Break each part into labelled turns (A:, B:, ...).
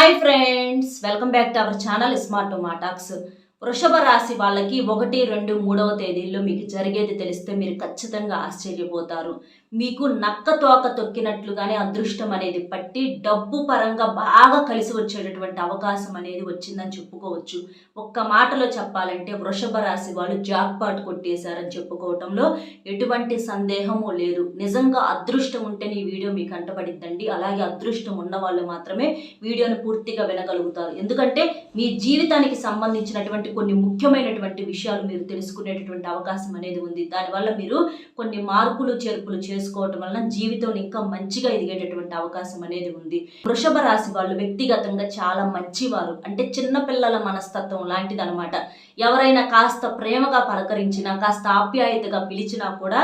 A: Hi friends, welcome back to our channel smart talks. వృషభ రాశి వాళ్ళకి 1, 2, 3వ తేదీల్లో మీకు జరిగేది తెలిస్తే మీరు ఖచ్చితంగా ఆశ్చర్యపోతారు. మీకు నక్క తోక తొక్కినట్లుగానే అదృష్టం అనేది పట్టి డబ్బు పరంగా బాగా కలిసి వచ్చేటటువంటి అవకాశం అనేది వచ్చిందని చెప్పుకోవచ్చు. ఒక్క మాటలో చెప్పాలంటే వృషభ రాశి వాళ్ళు జాక్పాట్ కొట్టేశారని చెప్పుకోవటంలో ఎటువంటి సందేహము లేదు. నిజంగా అదృష్టం ఉంటేనే ఈ వీడియో మీకు అంటపడిద్దండి. అలాగే అదృష్టం ఉన్న వాళ్ళు మాత్రమే వీడియోని పూర్తిగా వినగలుగుతారు. ఎందుకంటే మీ జీవితానికి సంబంధించినటువంటి కొన్ని ముఖ్యమైనటువంటి విషయాలు మీరు తెలుసుకునేటటువంటి అవకాశం అనేది ఉంది. దానివల్ల మీరు కొన్ని మార్పులు చేర్పులు చేసుకోవటం వలన జీవితం ఇంకా మంచిగా ఎదిగేటటువంటి అవకాశం అనేది ఉంది. వృషభ రాశి వాళ్ళు వ్యక్తిగతంగా చాలా మంచివారు. అంటే చిన్నపిల్లల మనస్తత్వం లాంటిది అనమాట. ఎవరైనా కాస్త ప్రేమగా పలకరించినా, కాస్త ఆప్యాయతగా పిలిచినా కూడా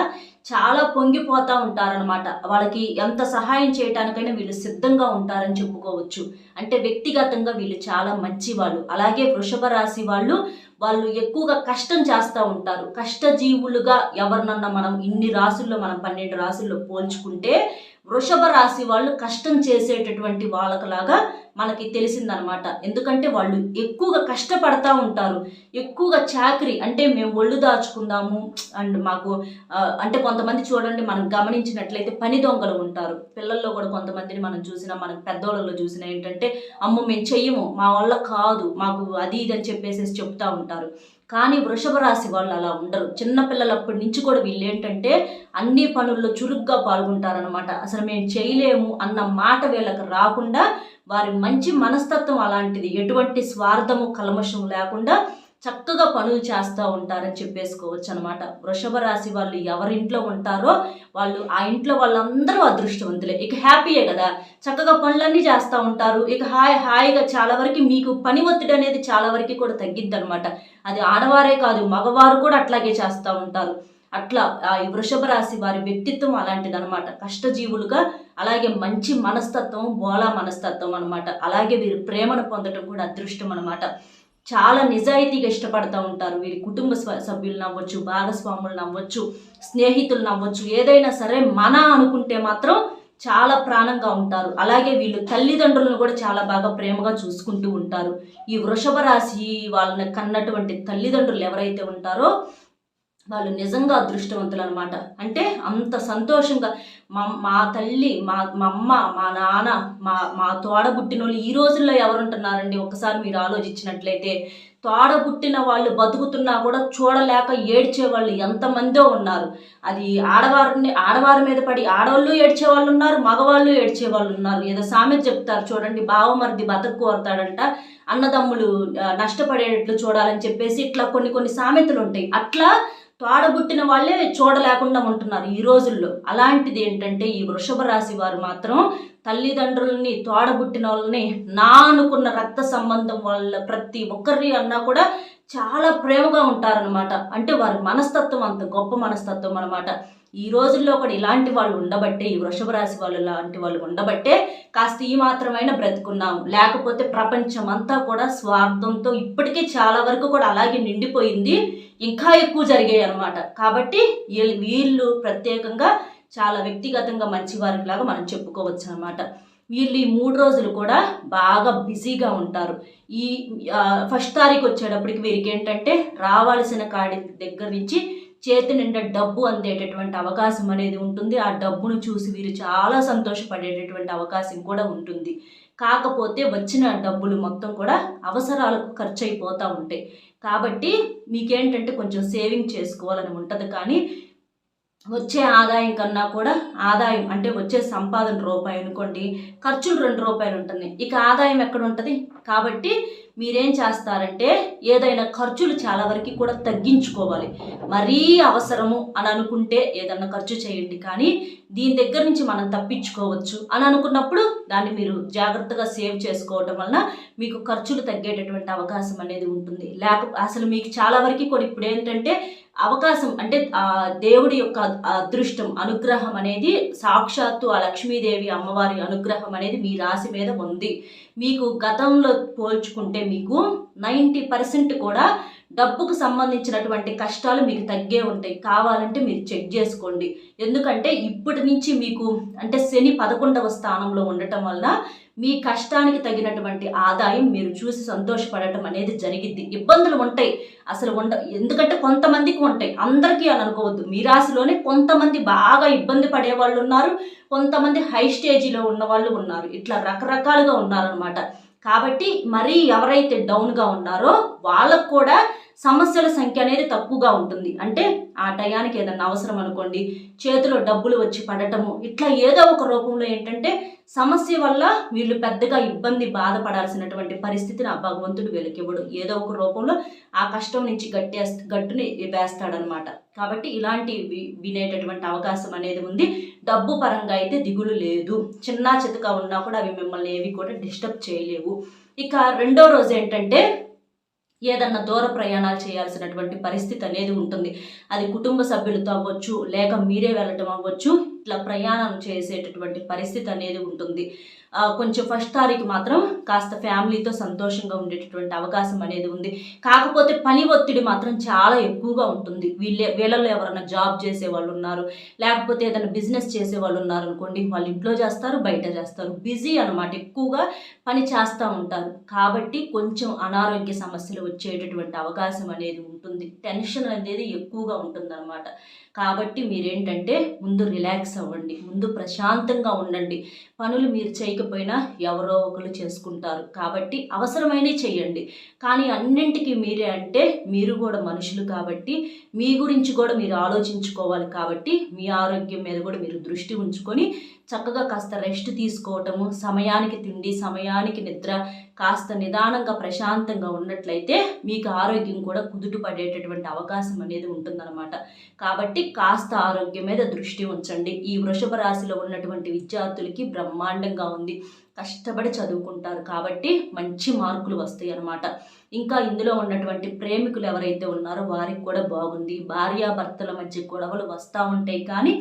A: చాలా పొంగిపోతూ ఉంటారనమాట. వాళ్ళకి ఎంత సహాయం చేయడానికైనా వీళ్ళు సిద్ధంగా ఉంటారని చెప్పుకోవచ్చు. అంటే వ్యక్తిగతంగా వీళ్ళు చాలా మంచివాళ్ళు. అలాగే వృషభ రాశి వాళ్ళు ఎక్కువగా కష్టం చేస్తూ ఉంటారు. కష్టజీవులుగా ఎవరినన్నా మనం ఇన్ని రాసుల్లో, మనం 12 రాసుల్లో పోల్చుకుంటే వృషభ రాశి వాళ్ళు కష్టం చేసేటటువంటి వాళ్ళకలాగా మనకి తెలిసిందనమాట. ఎందుకంటే వాళ్ళు ఎక్కువగా కష్టపడతా ఉంటారు. ఎక్కువగా చాకరీ అంటే మేము ఒళ్ళు దాచుకుందాము అండ్ మాకు అంటే కొంతమంది చూడండి, మనం గమనించినట్లయితే పని దొంగలు ఉంటారు. పిల్లల్లో కూడా కొంతమందిని మనం చూసినా, మనం పెద్దోళ్ళలో చూసినా ఏంటంటే అమ్మో మేము చెయ్యము, మా వల్ల కాదు, మాకు అది ఇది అని చెప్పేసి చెప్తా ఉంటారు. కానీ వృషభ రాశి వాళ్ళు అలా ఉండరు. చిన్నపిల్లలప్పటి నుంచి కూడా వీళ్ళు ఏంటంటే అన్ని పనుల్లో చురుగ్గా పాల్గొంటారనమాట. అసలు మేము చేయలేము అన్న మాట వీళ్ళకి రాకుండా వారి మంచి మనస్తత్వం అలాంటిది. ఎటువంటి స్వార్థము కల్మషం లేకుండా చక్కగా పనులు చేస్తూ ఉంటారని చెప్పేసుకోవచ్చు అనమాట. వృషభ రాశి వాళ్ళు ఎవరింట్లో ఉంటారో వాళ్ళు ఆ ఇంట్లో వాళ్ళందరూ అదృష్టవంతులే. ఇక హ్యాపీయే కదా, చక్కగా పనులన్నీ చేస్తూ ఉంటారు. ఇక హాయిగా చాలా వరకు మీకు పని ఒత్తిడి అనేది చాలా వరకు కూడా తగ్గిద్ది అనమాట. అది ఆడవారే కాదు, మగవారు కూడా అట్లాగే చేస్తూ ఉంటారు. అట్లా ఈ వృషభ రాశి వారి వ్యక్తిత్వం అలాంటిది అనమాట. కష్టజీవులుగా, అలాగే మంచి మనస్తత్వం, బోలా మనస్తత్వం అనమాట. అలాగే వీరు ప్రేమను పొందడం కూడా అదృష్టం అనమాట. చాలా నిజాయితీగా ఇష్టపడతా ఉంటారు. వీరి కుటుంబ సభ్యులు నవ్వచ్చు, భాగస్వాములు నవ్వచ్చు, స్నేహితులు నవ్వచ్చు, ఏదైనా సరే మన అనుకుంటే మాత్రం చాలా ప్రాణంగా ఉంటారు. అలాగే వీళ్ళు తల్లిదండ్రులను కూడా చాలా బాగా ప్రేమగా చూసుకుంటూ ఉంటారు. ఈ వృషభ రాశి వాళ్ళని కన్నటువంటి తల్లిదండ్రులు ఎవరైతే ఉంటారో వాళ్ళు నిజంగా అదృష్టవంతులు అనమాట. అంటే అంత సంతోషంగా మా తల్లి, మా అమ్మ, మా నాన్న, మా తోడబుట్టిన వాళ్ళు ఈ రోజుల్లో ఎవరుంటున్నారండి? ఒకసారి మీరు ఆలోచించినట్లయితే తోడబుట్టిన వాళ్ళు బతుకుతున్నా కూడా చూడలేక ఏడ్చే వాళ్ళు ఎంతమందో ఉన్నారు. అది ఆడవారి మీద పడి ఆడవాళ్ళు ఏడ్చే వాళ్ళు ఉన్నారు, మగవాళ్ళు ఏడ్చే వాళ్ళు ఉన్నారు. ఏదో సామెత చెప్తారు చూడండి, బావమరిది బతకు కోరతాడంట, అన్నదమ్ములు నష్టపడేటట్లు చూడాలని చెప్పేసి ఇట్లా కొన్ని సామెతలు ఉంటాయి. అట్లా తోడబుట్టిన వాళ్ళే చూడలేకుండా ఉంటున్నారు ఈ రోజుల్లో. అలాంటిది ఏంటంటే ఈ వృషభ రాశి వారు మాత్రం తల్లిదండ్రులని, తోడబుట్టిన వాళ్ళని, నా అనుకున్న రక్త సంబంధం వాళ్ళ ప్రతి ఒక్కరిని అన్నా కూడా చాలా ప్రేమగా ఉంటారనమాట. అంటే వారి మనస్తత్వం అంత గొప్ప మనస్తత్వం అనమాట. ఈ రోజుల్లో కూడా ఇలాంటి వాళ్ళు ఉండబట్టే, ఈ వృషభ రాశి వాళ్ళు లాంటి వాళ్ళు ఉండబట్టే కాస్త ఈ మాత్రమైనా బ్రతుకున్నాం. లేకపోతే ప్రపంచం అంతా కూడా స్వార్థంతో ఇప్పటికే చాలా వరకు కూడా అలాగే నిండిపోయింది. ఇంకా ఎక్కువ జరిగాయి అనమాట. కాబట్టి వీళ్ళు ప్రత్యేకంగా చాలా వ్యక్తిగతంగా మంచివారికి లాగా మనం చెప్పుకోవచ్చు అనమాట. వీళ్ళు ఈ 3 రోజులు కూడా బాగా బిజీగా ఉంటారు. ఈ 1వ తారీఖు వచ్చేటప్పటికి వీరికి ఏంటంటే రావాల్సిన కాడి దగ్గర నుంచి చేతి నిండా డబ్బు అందేటటువంటి అవకాశం అనేది ఉంటుంది. ఆ డబ్బును చూసి వీరు చాలా సంతోషపడేటటువంటి అవకాశం కూడా ఉంటుంది. కాకపోతే వచ్చిన డబ్బులు మొత్తం కూడా అవసరాలకు ఖర్చు అయిపోతూ ఉంటాయి. కాబట్టి మీకేంటంటే కొంచెం సేవింగ్ చేసుకోవాలని ఉంటుంది. కానీ వచ్చే ఆదాయం కన్నా కూడా ఆదాయం అంటే వచ్చే సంపాదన రూపాయి అనుకోండి, ఖర్చులు 2 రూపాయలు ఉంటుంది. ఇక ఆదాయం ఎక్కడ ఉంటుంది? కాబట్టి మీరేం చేస్తారంటే ఏదైనా ఖర్చులు చాలా వరకు కూడా తగ్గించుకోవాలి. మరీ అవసరము అని అనుకుంటే ఏదన్నా ఖర్చు చేయండి. కానీ దీని దగ్గర నుంచి మనం తప్పించుకోవచ్చు అని అనుకున్నప్పుడు దాన్ని మీరు జాగ్రత్తగా సేవ్ చేసుకోవటం వలన మీకు ఖర్చులు తగ్గేటటువంటి అవకాశం అనేది ఉంటుంది. అసలు మీకు చాలా వరకు కూడా ఇప్పుడు ఏంటంటే అవకాశం అంటే ఆ దేవుడి యొక్క అదృష్టం, అనుగ్రహం అనేది సాక్షాత్తు ఆ లక్ష్మీదేవి అమ్మవారి అనుగ్రహం అనేది మీ రాశి మీద ఉంది. మీకు గతంలో పోల్చుకుంటే మీకు 90% కూడా డబ్బుకు సంబంధించినటువంటి కష్టాలు మీకు తగ్గే ఉంటాయి. కావాలంటే మీరు చెక్ చేసుకోండి. ఎందుకంటే ఇప్పటి నుంచి మీకు అంటే శని 11వ స్థానంలో ఉండటం వల్ల మీ కష్టానికి తగినటువంటి ఆదాయం మీరు చూసి సంతోషపడటం అనేది జరిగిద్ది. ఇబ్బందులు ఉంటాయి, అసలు ఎందుకంటే కొంతమందికి ఉంటాయి, అందరికీ అని అనుకోవద్దు. మీ రాశిలోనే కొంతమంది బాగా ఇబ్బంది పడే వాళ్ళు ఉన్నారు, కొంతమంది హై స్టేజీలో ఉన్న వాళ్ళు ఉన్నారు, ఇట్లా రకరకాలుగా ఉన్నారనమాట. కాబట్టి మరీ ఎవరైతే డౌన్గా ఉన్నారో వాళ్ళకు కూడా సమస్యల సంఖ్య అనేది తక్కువగా ఉంటుంది. అంటే ఆ టయానికి ఏదన్నా అవసరం అనుకోండి, చేతిలో డబ్బులు వచ్చి పడటము, ఇట్లా ఏదో ఒక రూపంలో ఏంటంటే సమస్య వల్ల వీళ్ళు పెద్దగా ఇబ్బంది బాధపడాల్సినటువంటి పరిస్థితిని ఆ భగవంతుడు వెలికివ్వడు. ఏదో ఒక రూపంలో ఆ కష్టం నుంచి గట్టుని వేస్తాడనమాట. కాబట్టి ఇలాంటి వినేటటువంటి అవకాశం అనేది ఉంది. డబ్బు పరంగా అయితే దిగులు లేదు. చిన్న చితక ఉన్నా కూడా అవి మిమ్మల్ని ఏవి కూడా డిస్టర్బ్ చేయలేవు. ఇక రెండో రోజు ఏంటంటే ఏదన్నా దూర ప్రయాణాలు చేయాల్సినటువంటి పరిస్థితి అనేది ఉంటుంది. అది కుటుంబ సభ్యులతో అవ్వచ్చు, లేక మీరే వెళ్ళటం అవ్వచ్చు. ఇట్లా ప్రయాణం చేసేటటువంటి పరిస్థితి అనేది ఉంటుంది. కొంచెం ఫస్ట్ తారీఖు మాత్రం కాస్త ఫ్యామిలీతో సంతోషంగా ఉండేటటువంటి అవకాశం అనేది ఉంది. కాకపోతే పని ఒత్తిడి మాత్రం చాలా ఎక్కువగా ఉంటుంది. వీళ్ళల్లో ఎవరైనా జాబ్ చేసే వాళ్ళు ఉన్నారు, లేకపోతే ఏదైనా బిజినెస్ చేసే వాళ్ళు ఉన్నారు అనుకోండి, వాళ్ళు ఇంట్లో చేస్తారు, బయట చేస్తారు, బిజీ అనమాట, ఎక్కువగా పని చేస్తూ ఉంటారు. కాబట్టి కొంచెం అనారోగ్య సమస్యలు వచ్చేటటువంటి అవకాశం అనేది ఉంటుంది. టెన్షన్ అనేది ఎక్కువగా ఉంటుంది అనమాట. కాబట్టి మీరేంటంటే ముందు రిలాక్స్ అవ్వండి, ముందు ప్రశాంతంగా ఉండండి. పనులు మీరు చేయకపోయినా ఎవరో ఒకరు చేసుకుంటారు. కాబట్టి అవసరమైనవి చేయండి. కానీ అన్నింటికి మీరే అంటే మీరు కూడా మనుషులు కాబట్టి మీ గురించి కూడా మీరు ఆలోచించుకోవాలి. కాబట్టి మీ ఆరోగ్యం మీద కూడా మీరు దృష్టి ఉంచుకొని చక్కగా కాస్త రెస్ట్ తీసుకోవటము, సమయానికి తిండి, సమయానికి నిద్ర, కాస్త నిదానంగా ప్రశాంతంగా ఉన్నట్లయితే మీకు ఆరోగ్యం కూడా కుదుట పడేటటువంటి అవకాశం అనేది ఉంటుందన్నమాట. కాబట్టి కాస్త ఆరోగ్యం మీద దృష్టి ఉంచండి. ఈ వృషభ రాశిలో ఉన్నటువంటి విద్యార్థులకి బ్రహ్మాండంగా ఉంది. కష్టపడి చదువుకుంటారు కాబట్టి మంచి మార్కులు వస్తాయి అన్నమాట. ఇంకా ఇందులో ఉన్నటువంటి ప్రేమికులు ఎవరైతే ఉన్నారో వారికి కూడా బాగుంది. భార్యాభర్తల మధ్య గొడవలు వస్తూ ఉంటాయి, కానీ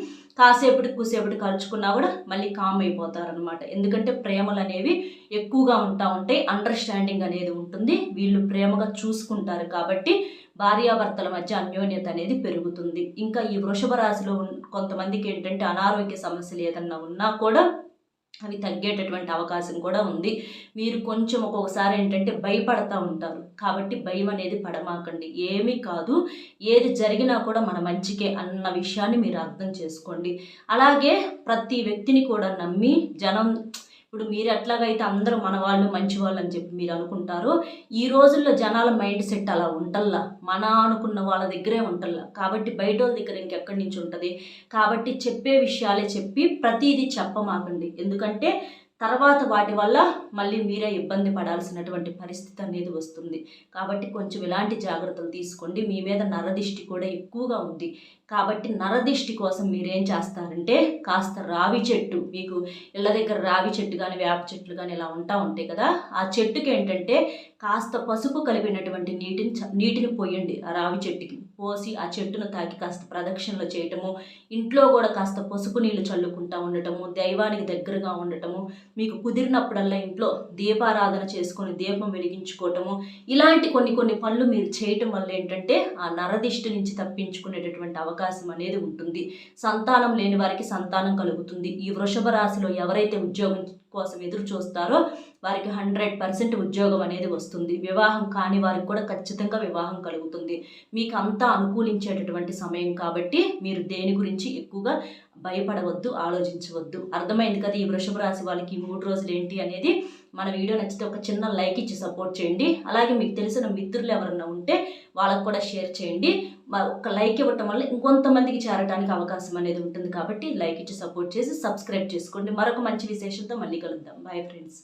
A: కూసేపటి కలుచుకున్నా కూడా మళ్ళీ కామ్ అయిపోతారనమాట. ఎందుకంటే ప్రేమలు అనేవి ఎక్కువగా ఉంటాయి, అండర్స్టాండింగ్ అనేది ఉంటుంది, వీళ్ళు ప్రేమగా చూసుకుంటారు. కాబట్టి భార్యాభర్తల మధ్య అన్యోన్యత అనేది పెరుగుతుంది. ఇంకా ఈ వృషభ రాశిలో కొంతమందికి ఏంటంటే అనారోగ్య సమస్యలు ఏదన్నా ఉన్నా కూడా అవి తగ్గేటటువంటి అవకాశం కూడా ఉంది. మీరు కొంచెం ఒక్కొక్కసారి ఏంటంటే భయపడతా ఉంటారు. కాబట్టి భయం అనేది పడమాకండి, ఏమీ కాదు, ఏది జరిగినా కూడా మన మంచికే అన్న విషయాన్ని మీరు అర్థం చేసుకోండి. అలాగే ప్రతి వ్యక్తిని కూడా నమ్మి ఇప్పుడు మీరు ఎట్లాగైతే అందరూ మన వాళ్ళు మంచి వాళ్ళు అని చెప్పి మీరు అనుకుంటారో, ఈ రోజుల్లో జనాల మైండ్ సెట్ అలా ఉంటల్లా, మన అనుకున్న వాళ్ళ దగ్గరే ఉంటల్లా. కాబట్టి బయట వాళ్ళ దగ్గర ఇంకెక్కడి నుంచి ఉంటుంది. కాబట్టి చెప్పే విషయాలే చెప్పి ప్రతిదీ చెప్పమాకండి. ఎందుకంటే తర్వాత వాటి వల్ల మళ్ళీ మీరే ఇబ్బంది పడాల్సినటువంటి పరిస్థితి అనేది వస్తుంది. కాబట్టి కొంచెం ఇలాంటి జాగ్రత్తలు తీసుకోండి. మీ మీద నరదిష్టి కూడా ఎక్కువగా ఉంది. కాబట్టి నరదిష్టి కోసం మీరేం చేస్తారంటే కాస్త రావి చెట్టు, మీకు ఇళ్ళ దగ్గర రావి చెట్టు కానీ వేప చెట్లు కానీ ఇలా ఉంటాయి కదా, ఆ చెట్టుకి ఏంటంటే కాస్త పసుపు కలిపినటువంటి నీటిని పోయండి. ఆ రావి చెట్టుకి పోసి ఆ చెట్టును తాకి కాస్త ప్రదక్షిణలు చేయటము, ఇంట్లో కూడా కాస్త పసుపు నీళ్లు చల్లుకుంటూ ఉండటము, దైవానికి దగ్గరగా ఉండటము, మీకు కుదిరినప్పుడల్లా ఇంట్లో దీపారాధన చేసుకొని దీపం వెలిగించుకోవటము, ఇలాంటి కొన్ని పనులు మీరు చేయటం వల్ల ఏంటంటే ఆ నరదిష్టి నుంచి తప్పించుకునేటటువంటి అవకాశం అనేది ఉంటుంది. సంతానం లేని వారికి సంతానం కలుగుతుంది. ఈ వృషభ రాశిలో ఎవరైతే ఉద్యోగం కోసం ఎదురు చూస్తారో వారికి 100% ఉద్యోగం అనేది వస్తుంది. వివాహం కాని వారికి కూడా ఖచ్చితంగా వివాహం కలుగుతుంది. మీకు అంతా అనుకూలించేటటువంటి సమయం కాబట్టి మీరు దేని గురించి ఎక్కువగా భయపడవద్దు, ఆలోచించవద్దు. అర్థమైంది కదా ఈ వృషభ రాశి వాళ్ళకి 3 రోజులు ఏంటి అనేది. మన వీడియో నచ్చితే ఒక చిన్న లైక్ ఇచ్చి సపోర్ట్ చేయండి. అలాగే మీకు తెలిసిన మిత్రులు ఎవరన్నా ఉంటే వాళ్ళకు కూడా షేర్ చేయండి. ఒక లైక్ ఇవ్వటం వల్ల ఇంకొంతమందికి చేరడానికి అవకాశం అనేది ఉంటుంది. కాబట్టి లైక్ ఇచ్చి సపోర్ట్ చేసి సబ్స్క్రైబ్ చేసుకోండి. మరొక మంచి విశేషంతో మళ్ళీ కలుద్దాం. Bye friends.